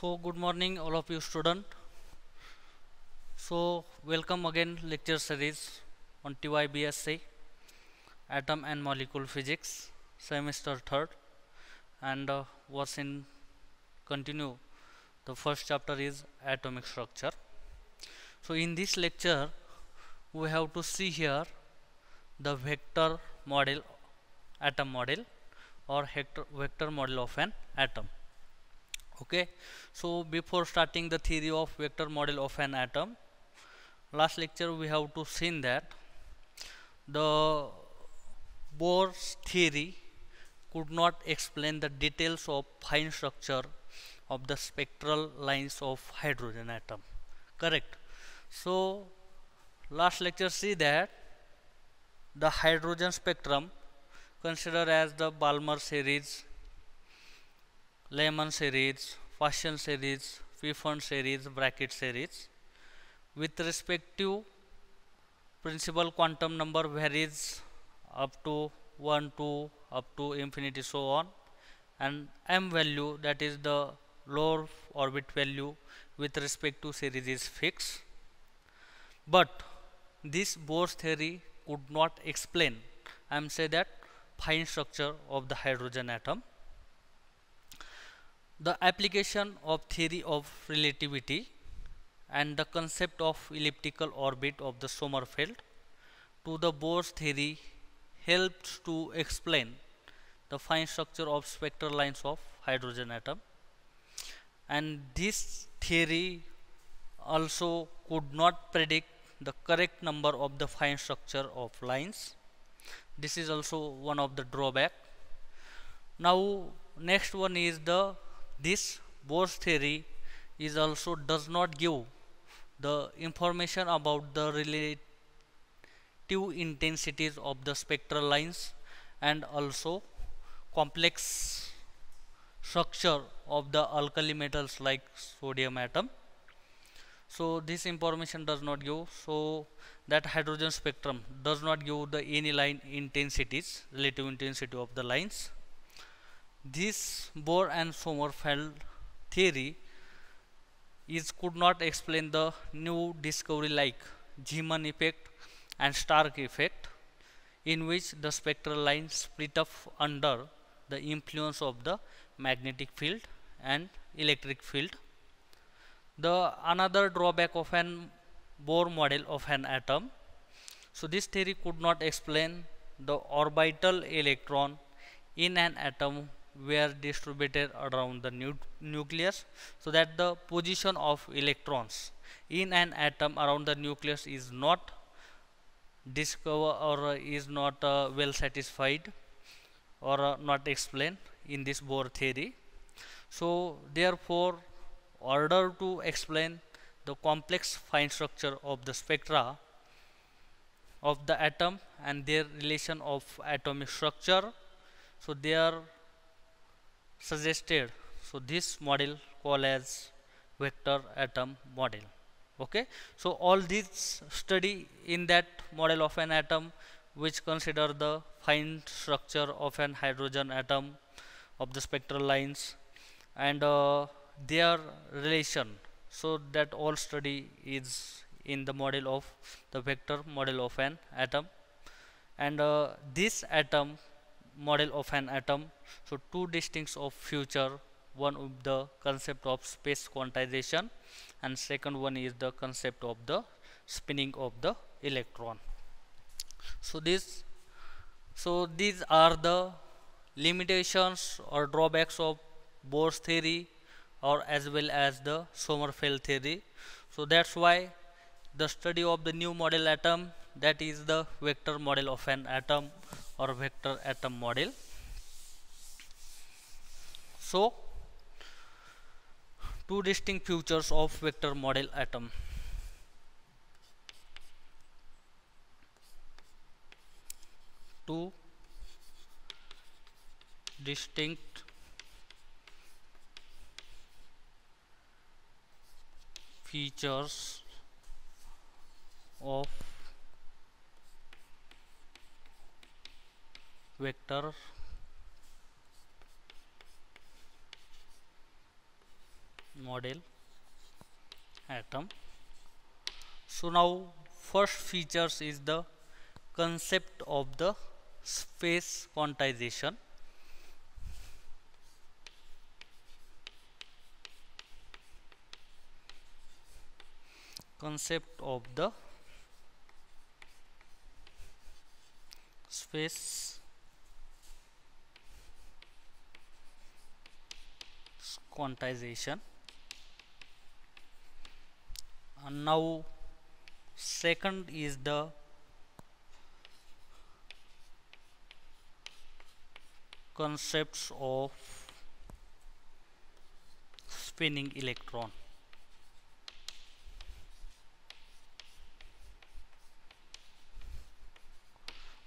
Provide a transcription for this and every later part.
So good morning all of you student. So welcome again lecture series on TYBSc Atom and Molecule Physics semester 3rd and was in continue the first chapter is atomic structure. So in this lecture we have to see here the vector model atom model or vector model of an atom. Okay, so before starting the theory of vector model of an atom, last lecture we have to seen that the Bohr's theory could not explain the details of fine structure of the spectral lines of hydrogen atom. Correct. So last lecture see that the hydrogen spectrum considered as the Balmer series, Lehman series, Paschen series, Pfeffer series, bracket series with respective principal quantum number varies up to 1 2 up to infinity so on, and m value, that is the lower orbit value with respect to series, is fixed. But this Bohr's theory could not explain, I am say that, fine structure of the hydrogen atom. The application of theory of relativity and the concept of elliptical orbit of the Sommerfeld to the Bohr's theory helps to explain the fine structure of spectral lines of hydrogen atom, and this theory also could not predict the correct number of the fine structure of lines. This is also one of the drawback. Now next one is this Bohr's theory is also does not give the information about the relative intensities of the spectral lines and also complex structure of the alkali metals like sodium atom. So this information does not give, so that hydrogen spectrum does not give the any line intensities, relative intensity of the lines. This Bohr and Sommerfeld theory could not explain the new discovery like Zeeman effect and Stark effect, in which the spectral lines split up under the influence of the magnetic field and electric field. The another drawback of an Bohr model of an atom, so this theory could not explain the orbital electron in an atom were distributed around the nucleus, so that the position of electrons in an atom around the nucleus is not discovered or is not well satisfied or not explained in this Bohr theory. So therefore, order to explain the complex fine structure of the spectra of the atom and their relation of atomic structure, so they are suggested, so this model called as vector atom model. Okay, so all these study in that model of an atom which consider the fine structure of an hydrogen atom of the spectral lines and their relation, so that all study is in the model of the vector model of an atom. And this atom model of an atom, so two distincts of future, one of the concept of space quantization and second one is the concept of the spinning of the electron. So these are the limitations or drawbacks of Bohr's theory or as well as the Sommerfeld theory. So that's why the study of the new model atom, that is the vector model of an atom or vector atom model. So two distinct features of vector model atom. Two distinct features of vector model atom. So now first features is the concept of the space quantization. Concept of the space quantization. And now second is the concepts of spinning electron.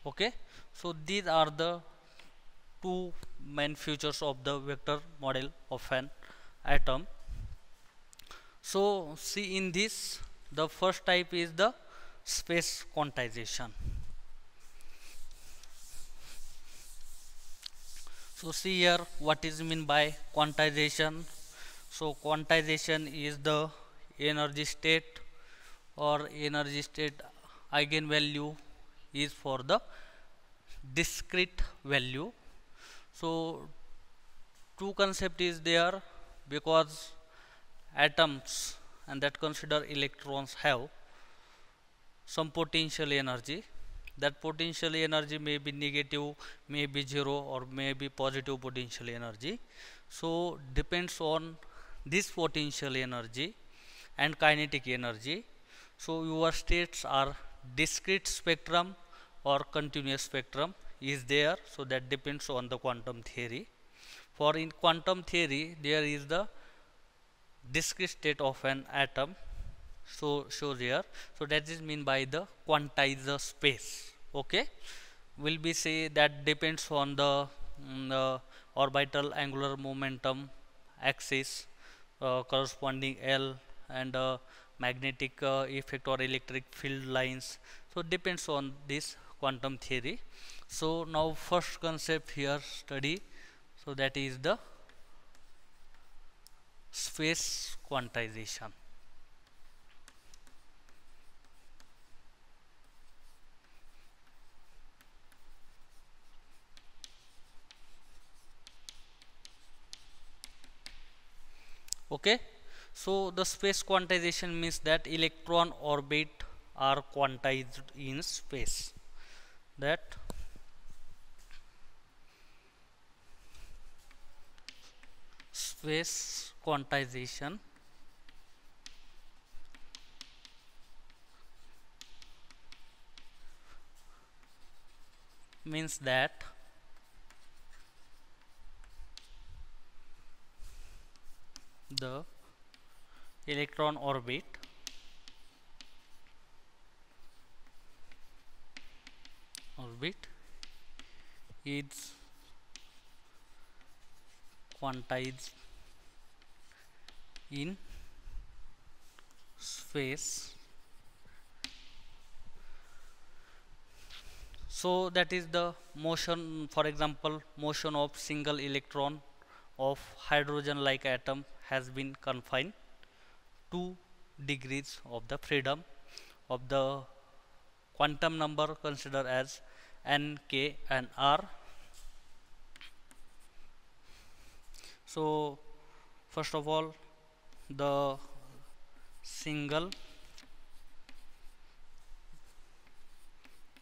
Okay, so these are the two main features of the vector model of an atom. So see, in this, the first type is the space quantization. So see here what is mean by quantization. So quantization is the energy state or energy state eigenvalue is for the discrete value. So two concept is there, because atoms and that consider electrons have some potential energy. That potential energy may be negative, may be zero, or may be positive potential energy. So depends on this potential energy and kinetic energy. So your states are discrete spectrum or continuous spectrum is there. So that depends on the quantum theory. For in quantum theory there is the discrete state of an atom. So shows here. So that is mean by the quantizer space. Okay, will be say that depends on the orbital angular momentum axis corresponding L, and magnetic effect or electric field lines. So depends on this quantum theory. So now first concept here study, so that is the space quantization. Okay, so the space quantization means that electron orbit are quantized in space. That space quantization means that the electron orbit is quantized in space. So that is the motion, for example, motion of single electron of hydrogen like atom has been confined 2 degrees of the freedom of the quantum number considered as n, k and r. So first of all, the single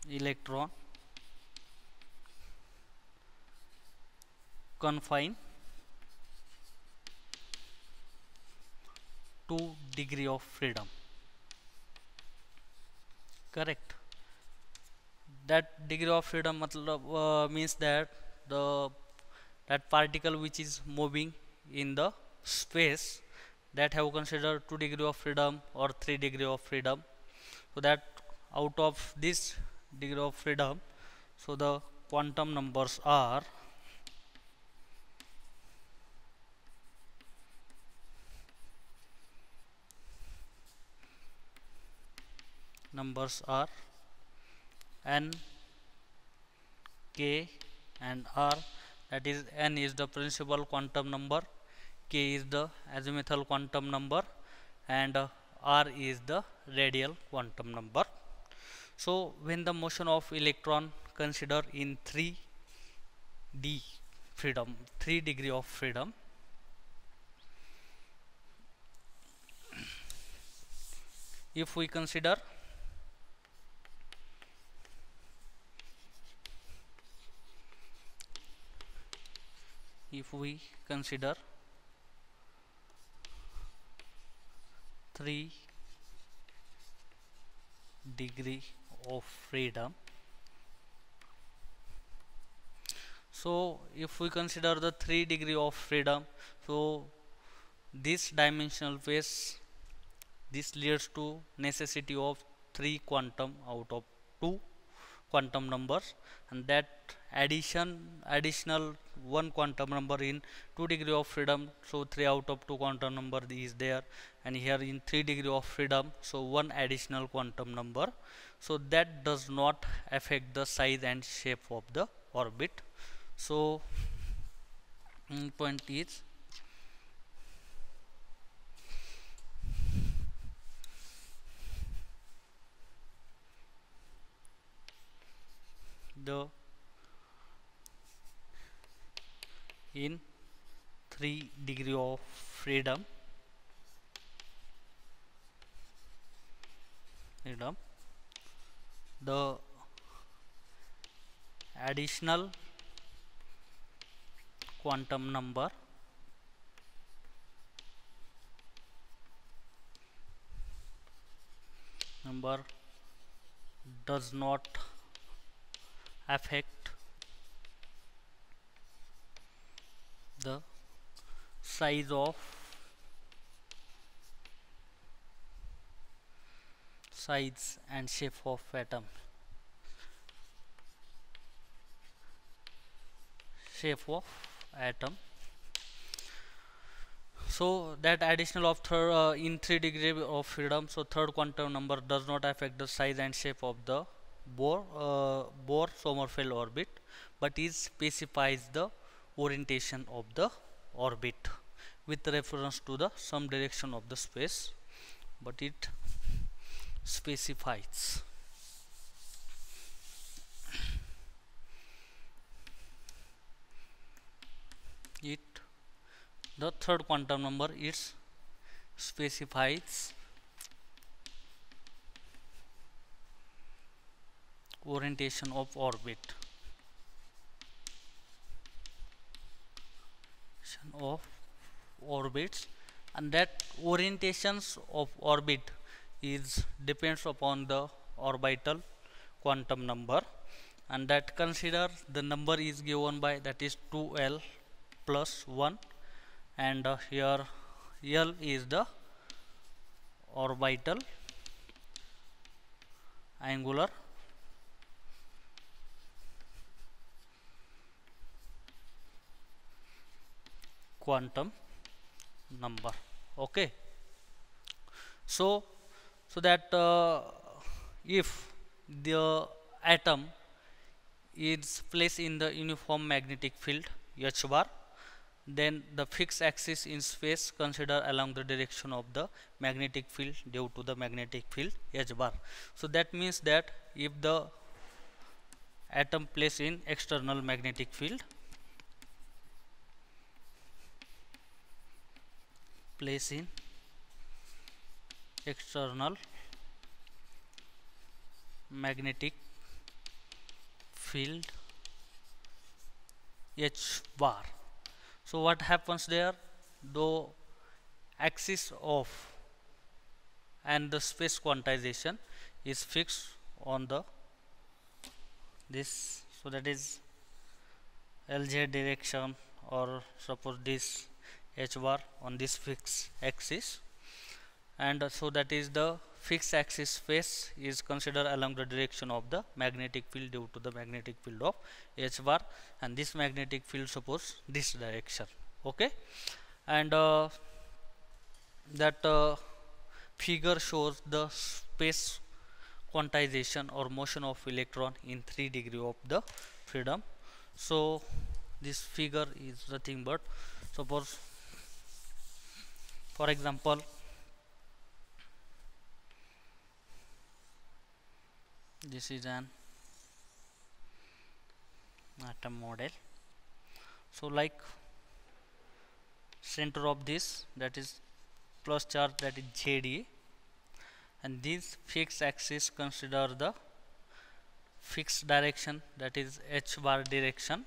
electron confined 2 degree of freedom. Correct. That degree of freedom means that that particle which is moving in the space that have considered 2 degree of freedom or 3 degree of freedom. So that out of this degree of freedom, so the quantum numbers are n, k and r. That is, n is the principal quantum number, K is the azimuthal quantum number, and R is the radial quantum number. So when the motion of electron consider in 3D freedom, 3 degree of freedom, if we consider if we consider 3 degree of freedom, so if we consider the 3 degree of freedom, so this dimensional phase, this leads to necessity of 3 quantum out of 2 quantum numbers, and that additional 1 quantum number in 2 degree of freedom, so 3 out of 2 quantum number is there, and here in 3 degree of freedom, so 1 additional quantum number, so that does not affect the size and shape of the orbit. So point is the in 3 degree of freedom, the additional quantum number does not affect the size and shape of atom, so that additional of third in 3 degree of freedom, so third quantum number does not affect the size and shape of the Bohr Sommerfeld orbit, but it specifies the orientation of the orbit with reference to the some direction of the space, but it specifies it. The third quantum number is specifies orientation of orbit orbits, and that orientations of orbit is depends upon the orbital quantum number, and that consider the number is given by that is 2l plus 1, and here L is the orbital angular quantum number. Okay, so that if the atom is placed in the uniform magnetic field h bar, then the fixed axis in space consider along the direction of the magnetic field due to the magnetic field h bar. So that means that if the atom placed in external magnetic field, external magnetic field h bar, so what happens there, the axis of and the space quantization is fixed on the this, so that is LZ direction, or suppose this h bar on this fixed axis, and so that is the fixed axis phase is considered along the direction of the magnetic field due to the magnetic field of h bar, and this magnetic field suppose this direction. Okay, and that figure shows the space quantization or motion of electron in 3 degree of the freedom. So this figure is nothing but, suppose For example, this is an atom model. So like center of this, that is plus charge, that is ZE, and this fixed axis consider the fixed direction, that is h bar direction,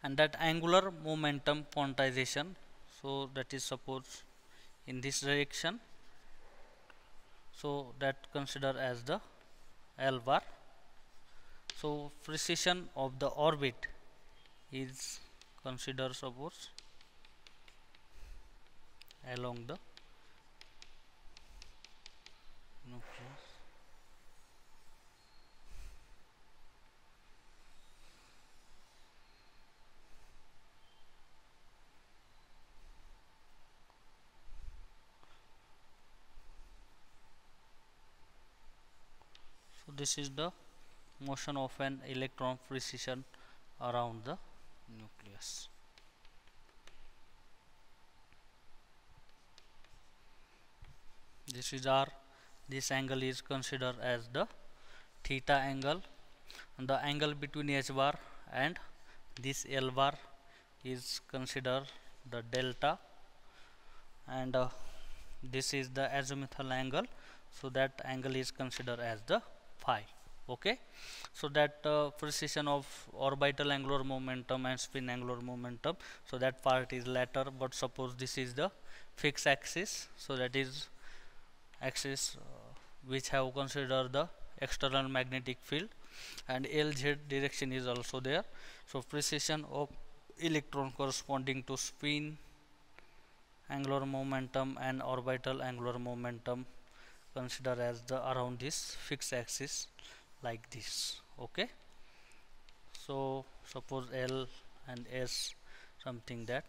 and that angular momentum quantization, so that is suppose in this direction, so that consider as the L bar. So precision of the orbit is consider suppose along the nucleus. So this is the motion of an electron precision around the nucleus. This is R. This angle is considered as the theta angle, and the angle between h bar and this L bar is considered the delta, and this is the azimuthal angle, so that angle is considered as the phi. Okay, so that precision of orbital angular momentum and spin angular momentum, so that part is later, but suppose this is the fixed axis, so that is axis which have considered the external magnetic field, and LZ direction is also there. So precision of electron corresponding to spin angular momentum and orbital angular momentum consider as the around this fixed axis like this. Okay, so suppose L and S, something that.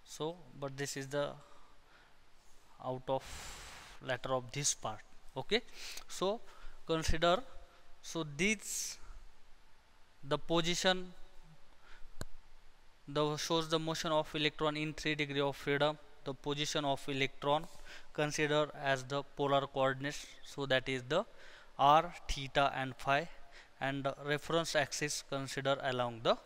So but this is the out of latter of this part. Okay, so consider, so this the position, the shows the motion of electron in 3 degree of freedom. The position of electron consider as the polar coordinates, so that is the r, theta and phi, and the reference axis consider along the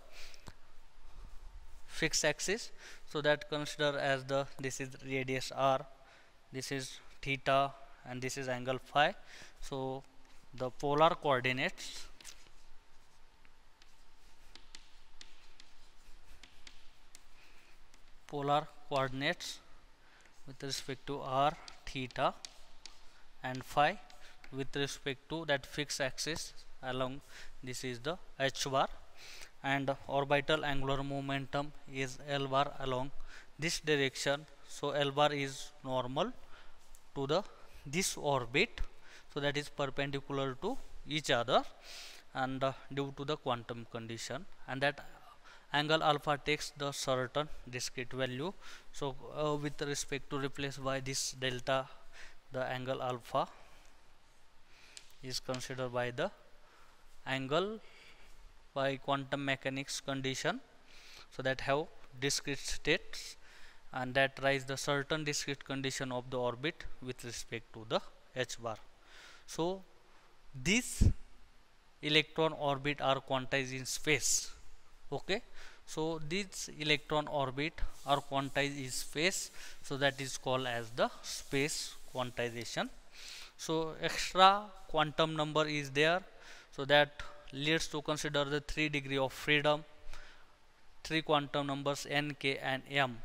fixed axis, so that consider as the this is radius r, this is theta, and this is angle phi. So the polar coordinates with respect to r, theta and phi with respect to that fixed axis along this is the h bar, and orbital angular momentum is L bar along this direction. So L bar is normal to the this orbit, so that is perpendicular to each other, and due to the quantum condition, and that angle alpha takes the certain discrete value. So with respect to replace by this delta, the angle alpha is considered by the angle by quantum mechanics condition, so that have discrete states, and that rise the certain discrete condition of the orbit with respect to the h bar. So these electron orbit are quantized in space. Okay, so these electron orbit are quantized in space, so that is called as the space quantization. So extra quantum number is there, so that leads to consider the 3 degree of freedom, 3 quantum numbers n, k and m.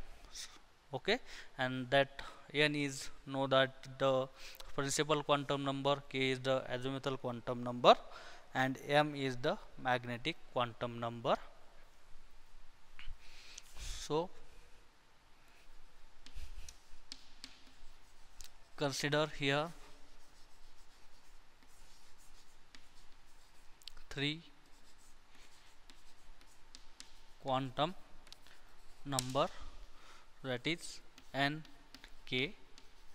Okay, and that n is know that the principal quantum number, k is the azimuthal quantum number, and m is the magnetic quantum number. So consider here 3 quantum number, that is n, k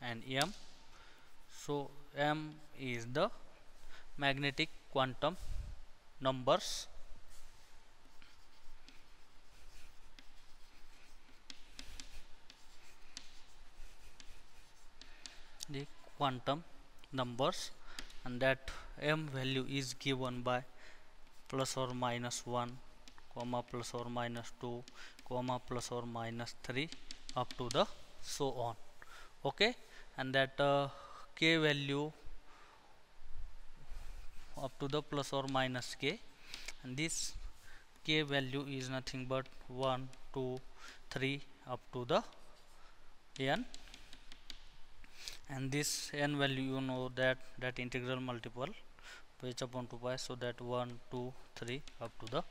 and m. So m is the magnetic quantum numbers, the quantum numbers, and that m value is given by plus or minus 1 comma plus or minus 2 comma plus or minus 3 up to the so on. Okay, and that k value up to the plus or minus k, and this k value is nothing but 1 2 3 up to the n, and this n value you know that integral multiple h upon 2 pi, so that 1 2 3 up to the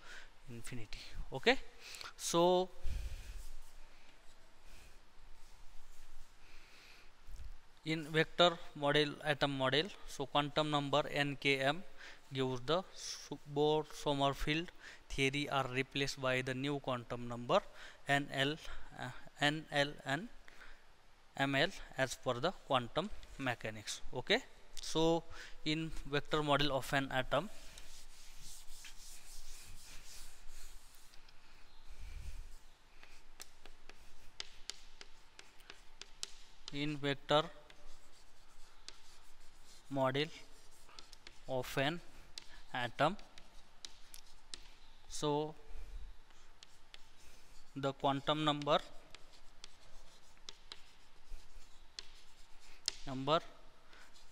infinity. Okay, so in vector model, atom model, so quantum number nkm gives the Bohr-Sommerfeld theory are replaced by the new quantum number nl and ml as per the quantum mechanics. Okay, so in vector model of an atom, in vector model of an atom, so the quantum number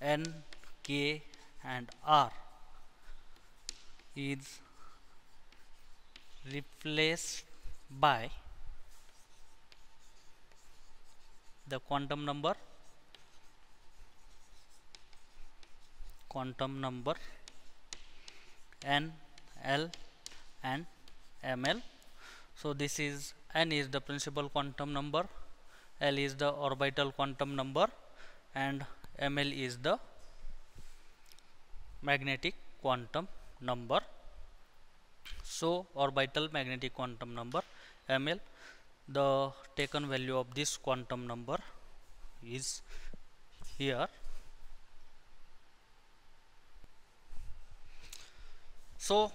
n, k and r is replaced by the quantum number n, l and ml. So this is n is the principal quantum number, l is the orbital quantum number, and ml is the magnetic quantum number. So orbital magnetic quantum number ml, the taken value of this quantum number is here. So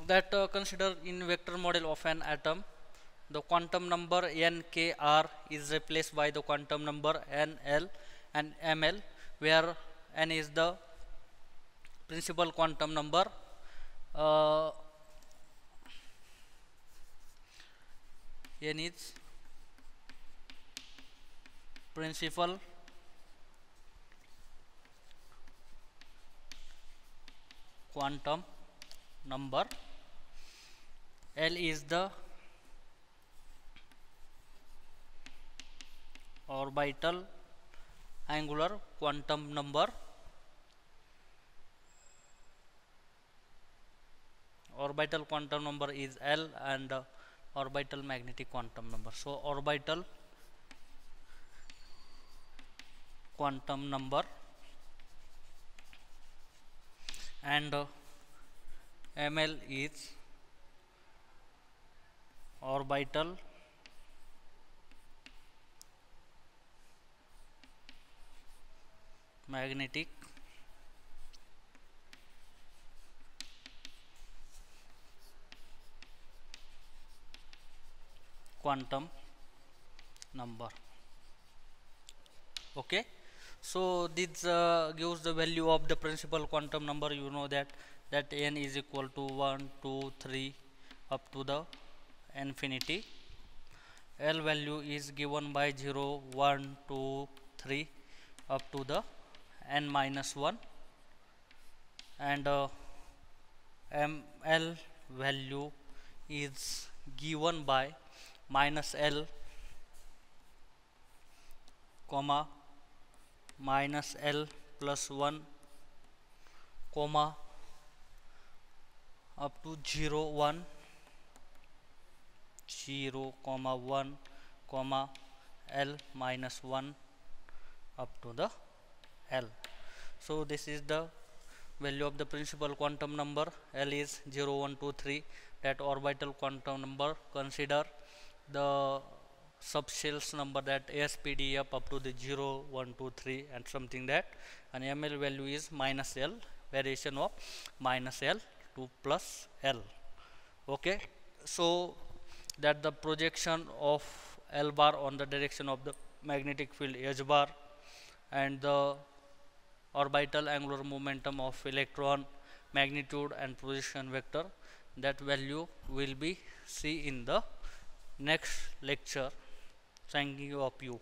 that consider in vector model of an atom, the quantum number n, k, r is replaced by the quantum number n, l and ml, where n is the principal quantum number, n is principal quantum number, l is the orbital angular quantum number, orbital quantum number is l, and orbital magnetic quantum number. So orbital quantum number and ml is orbital magnetic quantum number. Okay, so this gives the value of the principal quantum number. You know that n is equal to 1 2 3 up to the infinity. L value is given by 0 1 2 3 up to the n minus 1, and ml value is given by minus l comma minus l plus 1 comma up to 0 1 0 comma 1 comma l minus 1 up to the l. So this is the value of the principal quantum number. L is 0 1 2 3, that orbital quantum number. Consider the subshells number, that ASPDF up to the 0 1 2 3 and something that, and ml value is minus l, variation of minus l to plus l. Okay, so that the projection of l bar on the direction of the magnetic field h bar, and the orbital angular momentum of electron, magnitude and position vector. That value will be see in the next lecture. Thank you of you.